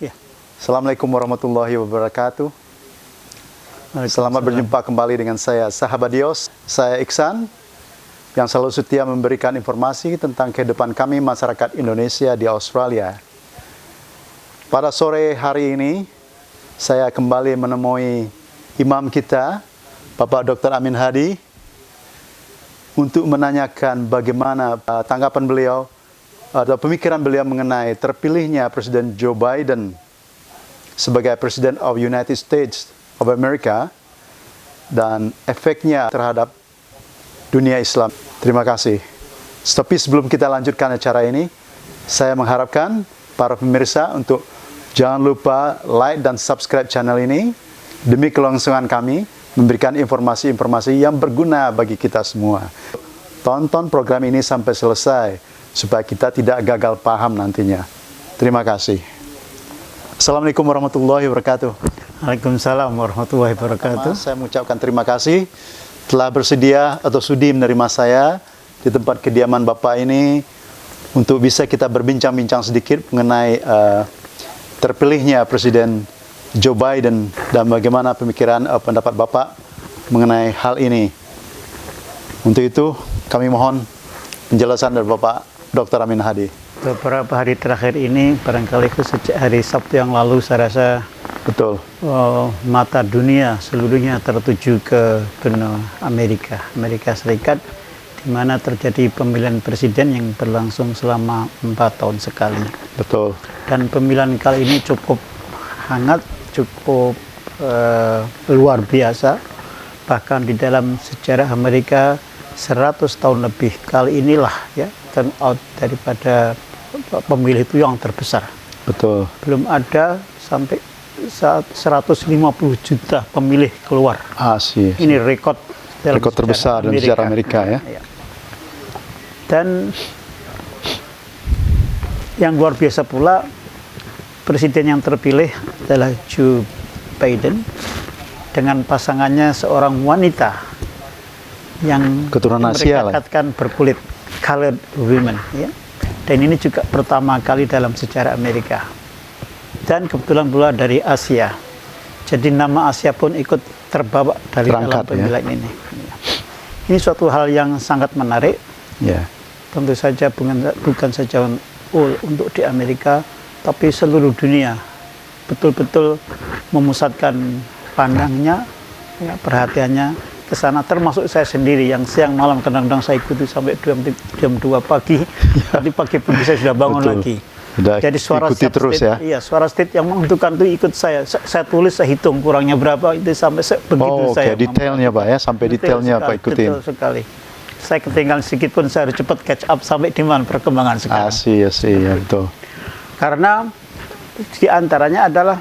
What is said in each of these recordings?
Ya. Assalamualaikum warahmatullahi wabarakatuh. Selamat berjumpa kembali dengan saya, Sahabat Dios. Saya Iksan, yang selalu setia memberikan informasi tentang kehidupan kami masyarakat Indonesia di Australia. Pada sore hari ini, saya kembali menemui imam kita, Bapak Dr. Amin Hadi, untuk menanyakan bagaimana tanggapan beliau atau pemikiran beliau mengenai terpilihnya Presiden Joe Biden sebagai Presiden of United States of America dan efeknya terhadap dunia Islam. Terima kasih. Tapi sebelum kita lanjutkan acara ini, saya mengharapkan para pemirsa untuk jangan lupa like dan subscribe channel ini demi kelangsungan kami memberikan informasi-informasi yang berguna bagi kita semua. Tonton program ini sampai selesai supaya kita tidak gagal paham nantinya. Terima kasih. Assalamualaikum warahmatullahi wabarakatuh. Waalaikumsalam warahmatullahi wabarakatuh. Saya mengucapkan terima kasih telah bersedia atau sudi menerima saya di tempat kediaman Bapak ini untuk bisa kita berbincang-bincang sedikit mengenai terpilihnya Presiden Joe Biden dan bagaimana pemikiran pendapat Bapak mengenai hal ini. Untuk itu kami mohon penjelasan dari Bapak Dr. Amin Hadi. Beberapa hari terakhir ini, barangkali sejak hari Sabtu yang lalu, saya rasa Betul. Mata dunia seluruhnya tertuju ke benua Amerika Serikat, di mana terjadi pemilihan presiden yang berlangsung selama 4 tahun sekali. Betul. Dan pemilihan kali ini cukup hangat, cukup luar biasa. Bahkan di dalam sejarah Amerika 100 tahun lebih, kali inilah ya turnout daripada pemilih itu yang terbesar. Betul. Belum ada sampai 150 juta pemilih keluar. Sih. Ini rekor terbesar dalam sejarah Amerika ya. Dan yang luar biasa pula, presiden yang terpilih adalah Joe Biden dengan pasangannya seorang wanita yang keturunan Asia lah. Dikatakan berkulit, colored women, ya. Dan ini juga pertama kali dalam sejarah Amerika. Dan kebetulan pula dari Asia. Jadi nama Asia pun ikut terbawa dari dalam pemilihan ini. Ini suatu hal yang sangat menarik. Ya. Tentu saja bukan saja untuk di Amerika, tapi seluruh dunia betul-betul memusatkan pandangnya, ya, perhatiannya ke sana, termasuk saya sendiri yang siang malam kadang-kadang saya ikuti sampai jam 2 pagi. Tadi pagi-pagi saya sudah bangun lagi. Jadi suara ikuti terus state, ya. Iya, suara state yang menentukan itu ikut saya. Saya tulis, saya hitung kurangnya berapa itu sampai begitu saya. Detailnya Pak ya, sampai detailnya Pak ikutin. Betul sekali. Saya ketinggalan sedikit pun saya harus cepat catch up sampai di mana perkembangan sekarang. Ya betul. Karena di antaranya adalah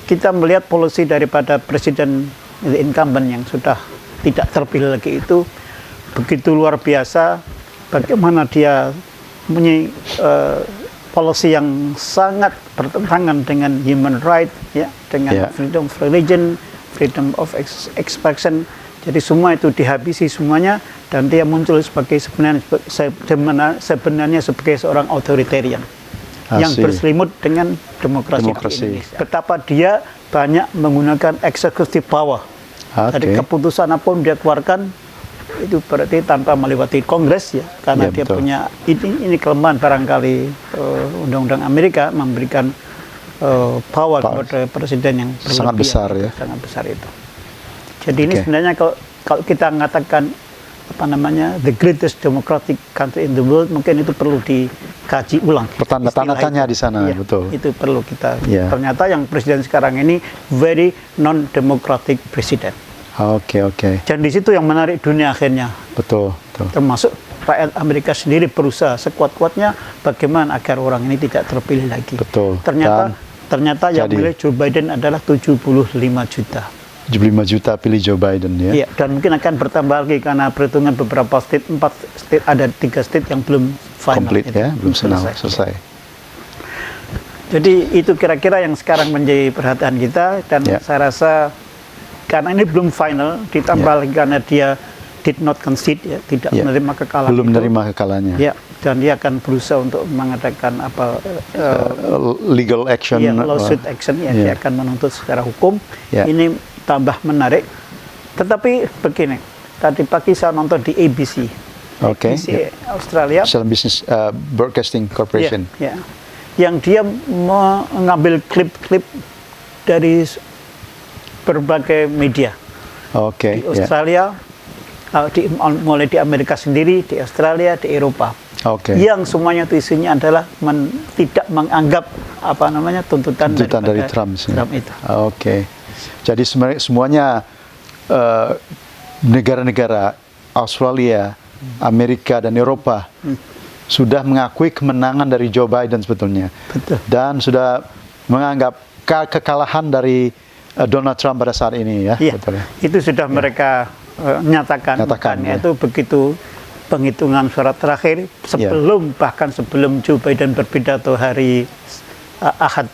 kita melihat polisi daripada presiden incumbent yang sudah tidak terpilih lagi itu begitu luar biasa. Bagaimana dia punya policy yang sangat bertentangan dengan human right, ya, dengan freedom of religion, freedom of expression. Jadi semua itu dihabisi semuanya, dan dia muncul sebagai sebenarnya sebagai seorang authoritarian yang berselimut dengan demokrasi. Di Indonesia. Betapa dia banyak menggunakan executive power. Dari keputusan apapun dia keluarkan itu berarti tanpa melewati Kongres, ya, karena dia betul. Punya ini kelemahan barangkali undang-undang Amerika memberikan power kepada presiden yang sangat besar, ya. Sangat besar itu. Jadi ini sebenarnya kalau kita mengatakan the greatest democratic country in the world, mungkin itu perlu dikaji ulang. Tanda-tanya di sana, ya, betul. Itu perlu kita. Ternyata yang presiden sekarang ini very non-democratic president. Oke. Dan di situ yang menarik dunia akhirnya. Betul. Termasuk rakyat Amerika sendiri berusaha sekuat-kuatnya bagaimana agar orang ini tidak terpilih lagi. Betul. Ternyata yang milih Joe Biden adalah 75 juta. 75 juta pilih Joe Biden, ya. Iya, dan mungkin akan bertambah lagi karena perhitungan beberapa state, 4 state, ada 3 state yang belum final. Komplit, ya, belum selesai. Jadi itu kira-kira yang sekarang menjadi perhatian kita, dan saya rasa karena ini belum final, ditambah lagi karena dia did not concede, ya, tidak Ya. menerima kekalahan. Belum itu. menerima kekalahannya. Ya, dan dia akan berusaha untuk mengadakan Legal action. lawsuit action, ya, dia akan menuntut secara hukum. Ya. Ini tambah menarik. Tetapi begini, tadi pagi saya nonton di ABC, Oke. ABC Australia. Australian Business Broadcasting Corporation. Ya, yang dia mengambil klip-klip dari berbagai media Oke. di Australia, mulai di Amerika sendiri, di Australia, di Eropa. Oke. Yang semuanya itu isinya adalah tidak menganggap tuntutan dari daripada Trump. itu. Oke. Jadi semuanya negara-negara Australia, Amerika dan Eropa sudah mengakui kemenangan dari Joe Biden sebetulnya. Betul. Dan sudah menganggap kekalahan dari Donald Trump pada saat ini, ya. Iya, Betul, ya? itu sudah mereka nyatakan. Ya. Itu begitu penghitungan suara terakhir bahkan sebelum Joe Biden berpidato hari Ahad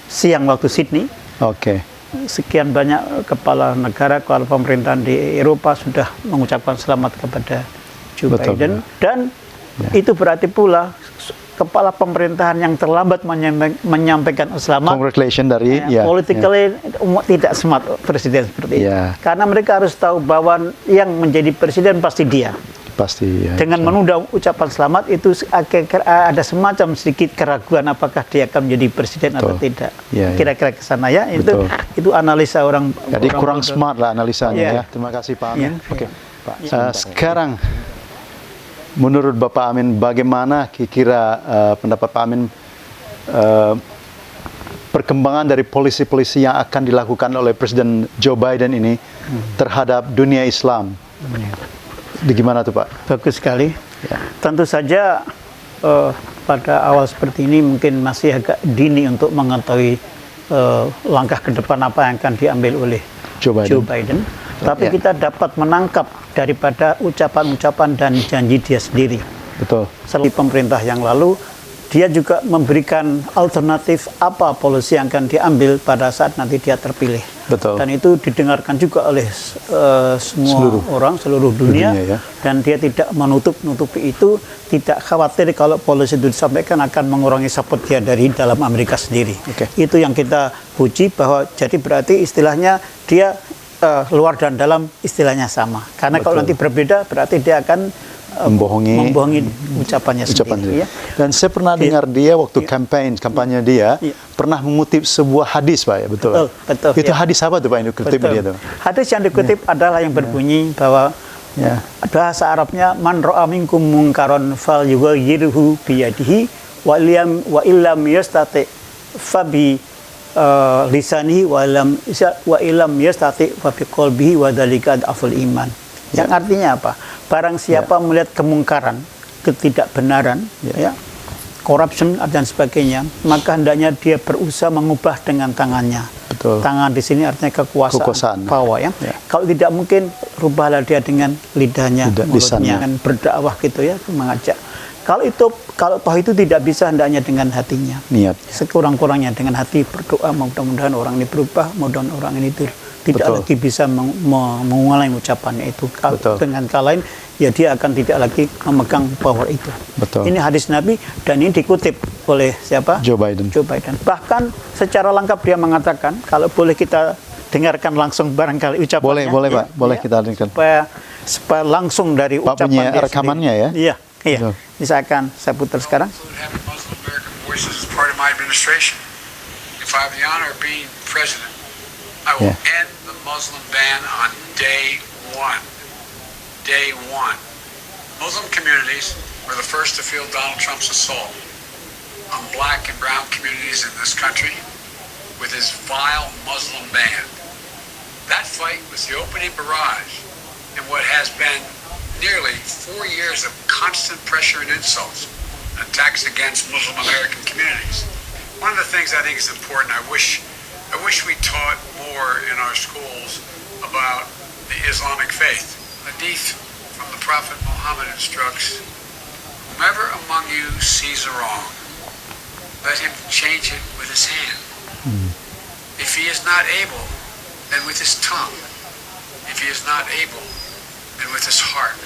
siang waktu Sydney. Oke. Sekian banyak kepala negara, kepala pemerintahan di Eropa sudah mengucapkan selamat kepada Joe Biden. Dan itu berarti pula kepala pemerintahan yang terlambat menyampaikan selamat. Congratulations dari politically tidak smart presiden seperti itu. Karena mereka harus tahu bahwa yang menjadi presiden pasti dia. Pasti, ya. Dengan menunda ucapan selamat itu ada semacam sedikit keraguan apakah dia akan menjadi presiden atau tidak. Kira-kira ke sana, ya. Itu analisa orang. Jadi kurang smart lah analisanya, ya. Terima kasih Pak Amin. Oke. Pak. Sekarang menurut Bapak Amin, bagaimana kira-kira pendapat Pak Amin perkembangan dari polisi-polisi yang akan dilakukan oleh Presiden Joe Biden ini terhadap dunia Islam? Gimana tuh Pak? Bagus sekali. Tentu saja pada awal seperti ini mungkin masih agak dini untuk mengetahui langkah ke depan apa yang akan diambil oleh Joe Biden. Tapi kita dapat menangkap daripada ucapan-ucapan dan janji dia sendiri. Betul. Selain pemerintah yang lalu, dia juga memberikan alternatif apa polisi yang akan diambil pada saat nanti dia terpilih. Betul. Dan itu didengarkan juga oleh seluruh dunia, ya. Dan dia tidak menutupi itu, tidak khawatir kalau polisi itu disampaikan akan mengurangi support dia dari dalam Amerika sendiri. Itu yang kita puji, bahwa jadi berarti istilahnya dia luar dan dalam istilahnya sama. Karena kalau nanti berbeda berarti dia akan membohongi ucapannya sendiri. Ya. Dan saya pernah dengar dia waktu kampanye dia pernah mengutip sebuah hadis, Pak, ya, betul? Betul. Itu hadis apa tuh Pak yang dikutip dia tuh? Hadis yang dikutip adalah yang berbunyi bahwa bahasa Arabnya, man ra'a minkum munkaron falyughayyirhu biyadihi wa illam yastati fabi lisanihi wa illam yastati fa biqalbihi wa dzalika adaful iman. Yang artinya apa? Barang siapa melihat kemungkaran, ketidakbenaran, corruption dan sebagainya, maka hendaknya dia berusaha mengubah dengan tangannya. Betul. Tangan di sini artinya kekuasaan. Power, ya. Kalau tidak mungkin, rubahlah dia dengan lidahnya, mulutnya, dan berdakwah gitu, ya, mengajak. Kalau toh itu tidak bisa, hendaknya dengan hatinya. Niat. Sekurang-kurangnya dengan hati berdoa, mudah-mudahan orang ini berubah, mudah-mudahan orang ini tidak lagi bisa mengulangi ucapannya itu. Dengan kata lain, ya dia akan tidak lagi memegang power itu. Ini hadis Nabi, dan ini dikutip oleh siapa? Joe Biden. Bahkan secara lengkap dia mengatakan, kalau boleh kita dengarkan langsung barangkali ucapannya. Boleh Pak, boleh kita dengarkan. Supaya langsung dari Pak ucapan punya dia rekamannya sendiri. Iya. Misalkan saya putar sekarang. I will end the Muslim ban on day one. Day one. Muslim communities were the first to feel Donald Trump's assault on black and brown communities in this country with his vile Muslim ban. That fight was the opening barrage in what has been nearly 4 years of constant pressure and insults, attacks against Muslim American communities. One of the things I think is important, I wish we taught more in our schools about the Islamic faith. Hadith from the Prophet Muhammad instructs, whomever among you sees a wrong, let him change it with his hand. If he is not able, then with his tongue. If he is not able, and with his heart.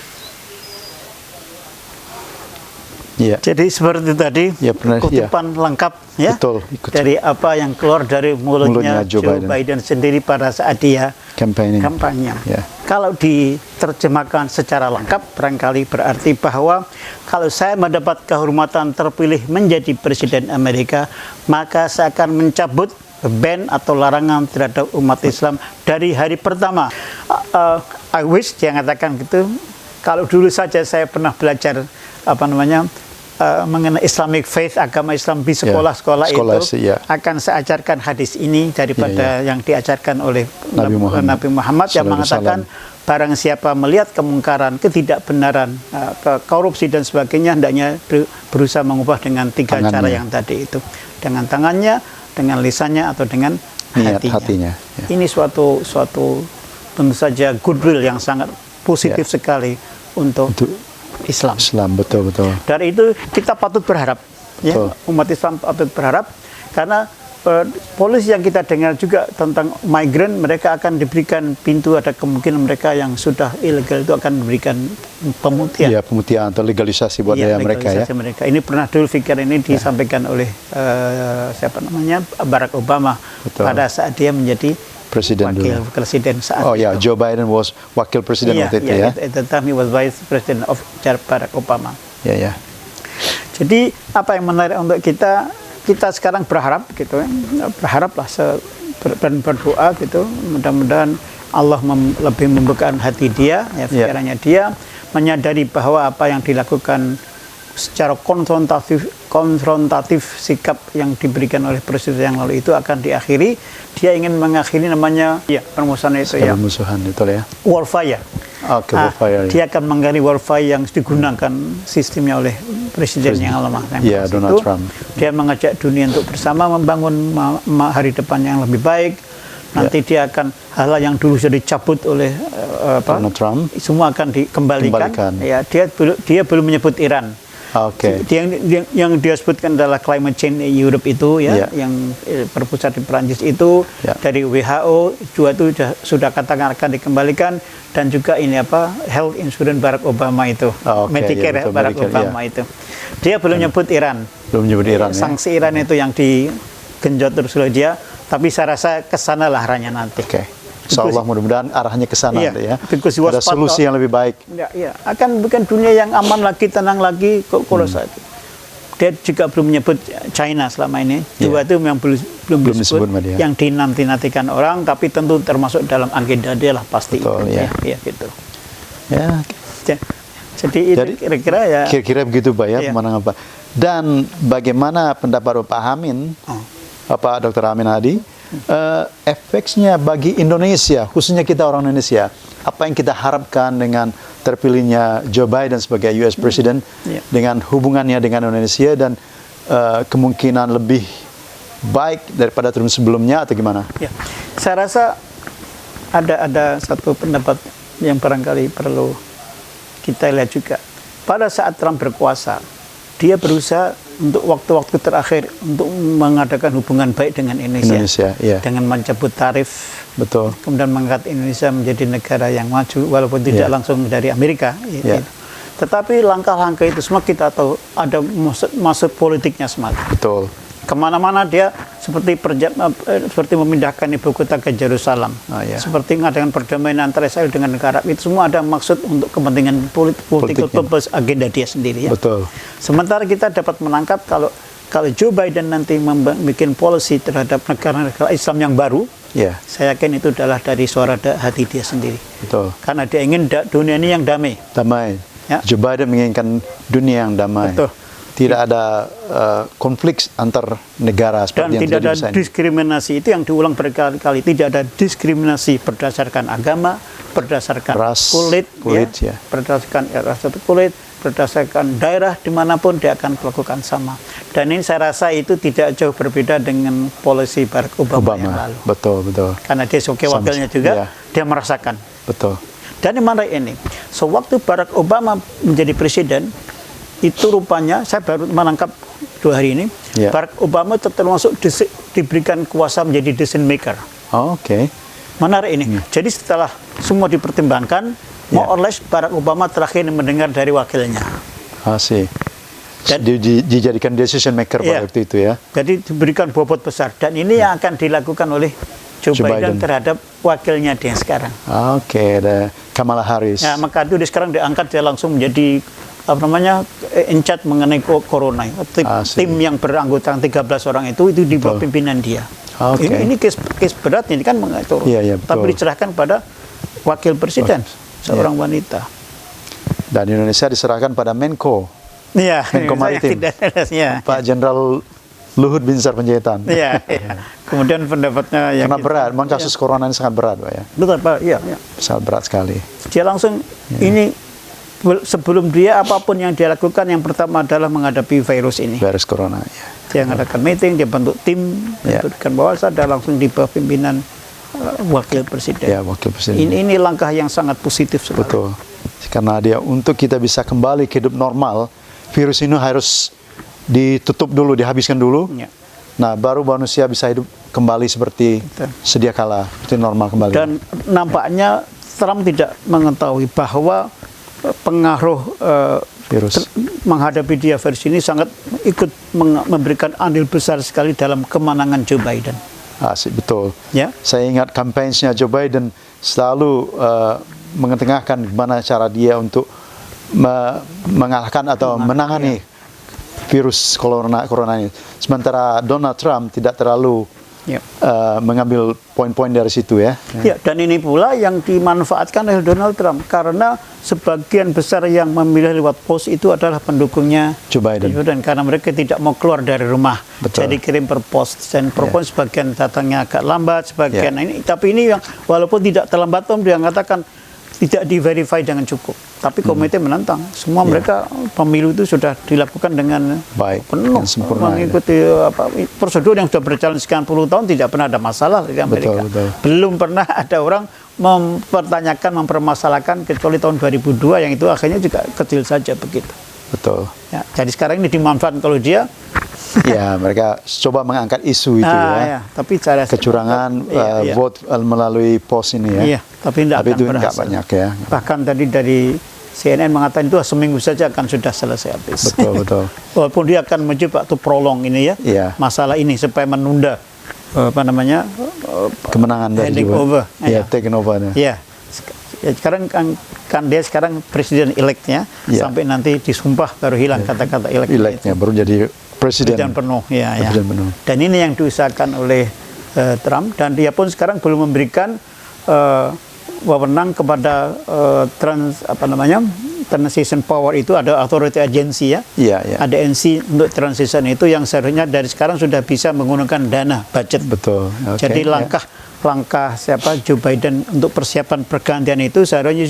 Ya. Jadi seperti tadi Ya, benar, kutipan lengkap ya Betul, ikut. dari apa yang keluar dari mulutnya Mulutnya Joe Biden sendiri pada saat dia Campaigning. kampanye. Ya. Kalau diterjemahkan secara lengkap barangkali berarti bahwa kalau saya mendapat kehormatan terpilih menjadi presiden Amerika, maka saya akan mencabut ban atau larangan terhadap umat Islam dari hari pertama. I wish dia mengatakan gitu. Kalau dulu saja saya pernah belajar mengenai Islamic faith, agama Islam di sekolah-sekolah sekolah itu, ya. akan saya ajarkan hadis ini daripada yang diajarkan oleh Nabi Muhammad yang Sallallahu mengatakan barang siapa melihat kemungkaran, ketidakbenaran, korupsi dan sebagainya, hendaknya berusaha mengubah dengan tiga Tangannya. cara yang tadi itu, dengan tangannya, dengan lisannya, atau dengan hatinya. Ya. Ini suatu tentu saja goodwill yang sangat positif sekali untuk Islam. Betul. Dari itu kita patut berharap, ya, Betul. umat Islam patut berharap karena polisi yang kita dengar juga tentang migran, mereka akan diberikan pintu, ada kemungkinan mereka yang sudah ilegal itu akan diberikan pemutihan. Ya, pemutihan atau legalisasi buat mereka ya. Mereka. Ini pernah dulu pikir ini disampaikan oleh Barack Obama. Betul. Pada saat dia menjadi Presiden wakil dulu. presiden saat Oh ya, itu. Joe Biden was wakil presiden waktu itu ya. At the time he was vice president of Barack Obama. Ya. Jadi apa yang menarik untuk kita sekarang berharap gitu, berharaplah dan berdoa gitu, mudah-mudahan Allah lebih membukakan hati dia, ya, pikirannya dia, menyadari bahwa apa yang dilakukan secara konfrontatif sikap yang diberikan oleh presiden yang lalu itu akan diakhiri. Dia ingin mengakhiri namanya permusuhan itu ya. Permusuhan itu ya. Warfare. Oke, warfare. Dia akan mengakhiri warfare yang digunakan sistemnya oleh presiden yang lama. Ya, Donald Trump. Dia mengajak dunia untuk bersama membangun hari depan yang lebih baik. Nanti dia akan hal yang dulu sudah dicabut oleh Donald Trump, semua akan dikembalikan. Ya, dia belum menyebut Iran. Oke. Yang dia sebutkan adalah climate change Europe itu ya, yang berpusat di Perancis itu, dari WHO juga itu sudah katakan akan dikembalikan, dan juga ini health insurance Barack Obama itu, Medicare Barack Obama itu. Dia belum nyebut Iran. Belum nyebut Iran. Sanksi Iran itu yang digenjot terus oleh dia, tapi saya rasa kesana lah arahnya nanti. Insyaallah mudah-mudahan arahnya ke sana ya. Ada solusi yang lebih baik. Ya, akan bukan dunia yang aman lagi, tenang lagi. Kalau saat dia juga belum menyebut China selama ini. Dua itu memang belum disebut. Yang dinanti-nantikan orang, tapi tentu termasuk dalam agenda dia lah pasti. Betul, ya. Gitu. Ya. Jadi kira-kira ya. Kira-kira begitu Pak ya, pemandangan Pak. Dan bagaimana pendapat Pak Amin, Pak Dr. Amin Hadi? Efeknya bagi Indonesia, khususnya kita orang Indonesia, apa yang kita harapkan dengan terpilihnya Joe Biden sebagai US President, dengan hubungannya dengan Indonesia dan kemungkinan lebih baik daripada term sebelumnya atau gimana? Ya. Saya rasa ada satu pendapat yang barangkali perlu kita lihat juga. Pada saat Trump berkuasa, dia berusaha untuk waktu-waktu terakhir untuk mengadakan hubungan baik dengan Indonesia dengan mencabut tarif, kemudian mengangkat Indonesia menjadi negara yang maju walaupun tidak langsung dari Amerika. Tetapi langkah-langkah itu semua kita tahu ada maksud politiknya semata. Kemana-mana dia seperti memindahkan ibu kota ke Yerusalem, seperti mengadakan perdamaian antara Israel dengan negara itu semua ada maksud untuk kepentingan political purpose agenda dia sendiri ya. Sementara kita dapat menangkap kalau Joe Biden nanti membuat policy terhadap negara-negara Islam yang baru, saya yakin itu adalah dari suara hati dia sendiri. Karena dia ingin dunia ini yang damai. Joe Biden menginginkan dunia yang damai. Tidak ada konflik antar negara seperti yang tidak ada diskriminasi. Itu yang diulang berkali-kali. Tidak ada diskriminasi berdasarkan agama, berdasarkan kulit, berdasarkan ras kulit, berdasarkan daerah, dimanapun dia akan melakukan sama. Dan ini saya rasa itu tidak jauh berbeda dengan polisi Barack Obama yang lalu. Karena dia sebagai wakilnya juga, dia merasakan. Dan yang mana ini? Sewaktu Barack Obama menjadi presiden, itu rupanya saya baru menangkap 2 hari ini, Barack Obama termasuk diberikan kuasa menjadi decision maker. Menarik ini. Jadi setelah semua dipertimbangkan, more or less Barack Obama terakhir mendengar dari wakilnya. Asih. Dan- Dijadikan decision maker pada Iya. waktu itu ya. Jadi diberikan bobot besar dan ini yang akan dilakukan oleh Joe Joe Biden Biden. terhadap wakilnya dia sekarang. Oke, ada Kamala Harris. Nah, maka itu dia sekarang diangkat dia langsung menjadi apa namanya in charge mengenai corona. Tim yang beranggotakan 13 orang itu di bawah pimpinan dia. Oke. Ini case berat ini kan mengatur. Iya, iya, betul. Tapi diserahkan pada wakil presiden seorang wanita. Dan Indonesia diserahkan pada Menko, Iya, Menko saya Maritim. tidak ya. Pak Jenderal Luhut Binsar Panjaitan. Iya, iya. Kemudian pendapatnya yang Karena berat, memang kasus corona ini sangat berat, Pak ya. betul Pak, iya, iya. Sangat berat sekali. Dia langsung ini sebelum dia apapun yang dia lakukan yang pertama adalah menghadapi virus ini. Virus corona, ya. Dia mengadakan meeting, dia bentuk tim, Ya. memberikan bahasa dan langsung di bawah pimpinan wakil presiden. Ya, wakil presiden. Ini langkah yang sangat positif sekali. Betul. Karena dia untuk kita bisa kembali ke hidup normal, virus ini harus ditutup dulu, dihabiskan dulu. Ya. Nah, baru manusia bisa hidup kembali seperti Betul. sedia kala, seperti normal kembali. Dan nampaknya Trump tidak mengetahui bahwa pengaruh Virus. menghadapi dia virus ini sangat ikut memberikan andil besar sekali dalam kemenangan Joe Biden. Asik, betul. Ya. Saya ingat kampanye Joe Biden selalu mengetengahkan gimana cara dia untuk mengalahkan atau menangani virus corona ini. Sementara Donald Trump tidak terlalu Ya. mengambil poin-poin dari situ ya. Ya, dan ini pula yang dimanfaatkan oleh Donald Trump karena sebagian besar yang memilih lewat pos itu adalah pendukungnya Joe Biden. karena mereka tidak mau keluar dari rumah. Betul. Jadi kirim per pos dan per pos sebagian datangnya agak lambat, sebagian ini tapi ini yang walaupun tidak terlambat Tom dia mengatakan tidak di-verify dengan cukup. Tapi komite menantang. Semua mereka pemilu itu sudah dilakukan dengan Baik, penuh dengan sempurna, mengikuti prosedur yang sudah berjalan sekian puluh tahun tidak pernah ada masalah di Amerika. Betul. Belum pernah ada orang mempertanyakan, mempermasalahkan kecuali tahun 2002 yang itu akhirnya juga kecil saja begitu. Betul. Ya, jadi sekarang ini dimanfaatkan kalau dia Ya, mereka coba mengangkat isu itu ya. tapi cara Kecurangan iya. vote melalui pos ini ya. Iya, tapi tidak Tapi akan itu nggak berhasil. banyak ya. Bahkan tadi dari CNN mengatakan itu seminggu saja akan sudah selesai habis. Betul, betul. Walaupun dia akan mencoba tuh prolong ini ya, Iya. masalah ini supaya menunda apa namanya Kemenangan dari handing Joe over. Biden. Ya, taking over. Ya, sekarang kan dia sekarang presiden electnya Iya. sampai nanti disumpah baru hilang kata-kata elect. Electnya baru jadi presiden. Presiden penuh, ya. Presiden penuh. Dan ini yang diusahakan oleh Trump dan dia pun sekarang belum memberikan wewenang kepada transition power itu ada authority agency ya. Iya, iya. Ada NC untuk transition itu yang seharusnya dari sekarang sudah bisa menggunakan dana budget. Betul. Oke, Jadi ya. langkah Joe Biden untuk persiapan pergantian itu seharusnya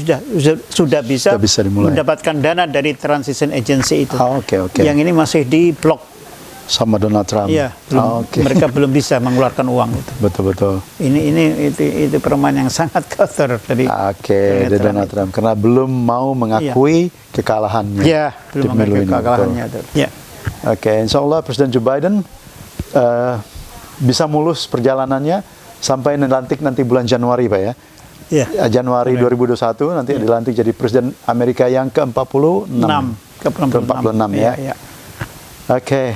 sudah bisa, Sudah bisa dimulai. mendapatkan dana dari transition agency itu. Oke. Yang ini masih di blok. Sama Donald Trump. Iya, Oke. mereka belum bisa mengeluarkan uang itu. Betul. Itu permainan yang sangat kotor dari Oke, dari Donald Trump karena belum mau mengakui kekalahannya. Ya, di belum pemilu mengakui ini, kekalahannya. Ya. Oke, insya Allah Presiden Joe Biden bisa mulus perjalanannya sampai dilantik nanti bulan Januari, Pak ya. Ya. Januari 2021 nanti dilantik jadi Presiden Amerika yang ke-46. Ke-46 ya. Ya. Oke.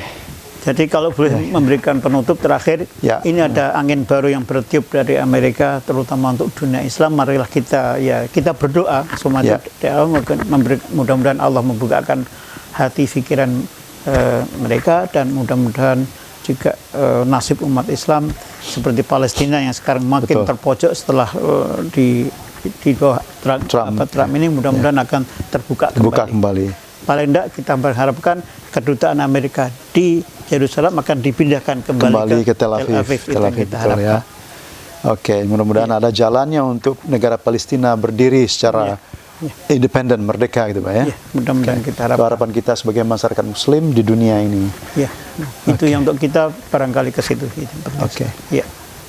Jadi kalau boleh memberikan penutup terakhir, Ya. ini ada angin baru yang bertiup dari Amerika, terutama untuk dunia Islam. Marilah kita berdoa semuanya. Mudah-mudahan Allah membukakan hati pikiran mereka dan mudah-mudahan juga nasib umat Islam seperti Palestina yang sekarang makin terpojok setelah di bawah Trump ini mudah-mudahan akan terbuka kembali. Paling tidak kita berharapkan kedutaan Amerika di Yerusalem akan dipindahkan kembali ke Tel Aviv. Tel Aviv, Kita betul harapkan. ya. Oke, mudah-mudahan ada jalannya untuk negara Palestina berdiri secara independen, merdeka gitu Pak ya. Ya, mudah-mudahan kita Itu harapkan. harapan kita sebagai masyarakat Muslim di dunia ini. Ya, itu yang untuk kita barangkali ke situ. Oke. Ya.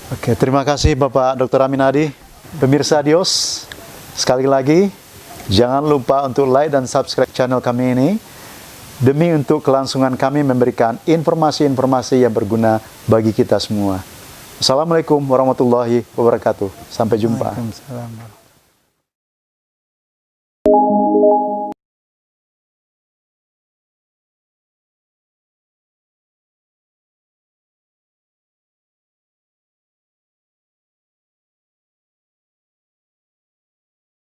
Oke, terima kasih Bapak Dr. Aminadi. Pemirsa Dios, sekali lagi jangan lupa untuk like dan subscribe channel kami ini demi untuk kelangsungan kami memberikan informasi-informasi yang berguna bagi kita semua. Assalamualaikum warahmatullahi wabarakatuh. Sampai jumpa. Waalaikumsalam. wabarakatuh.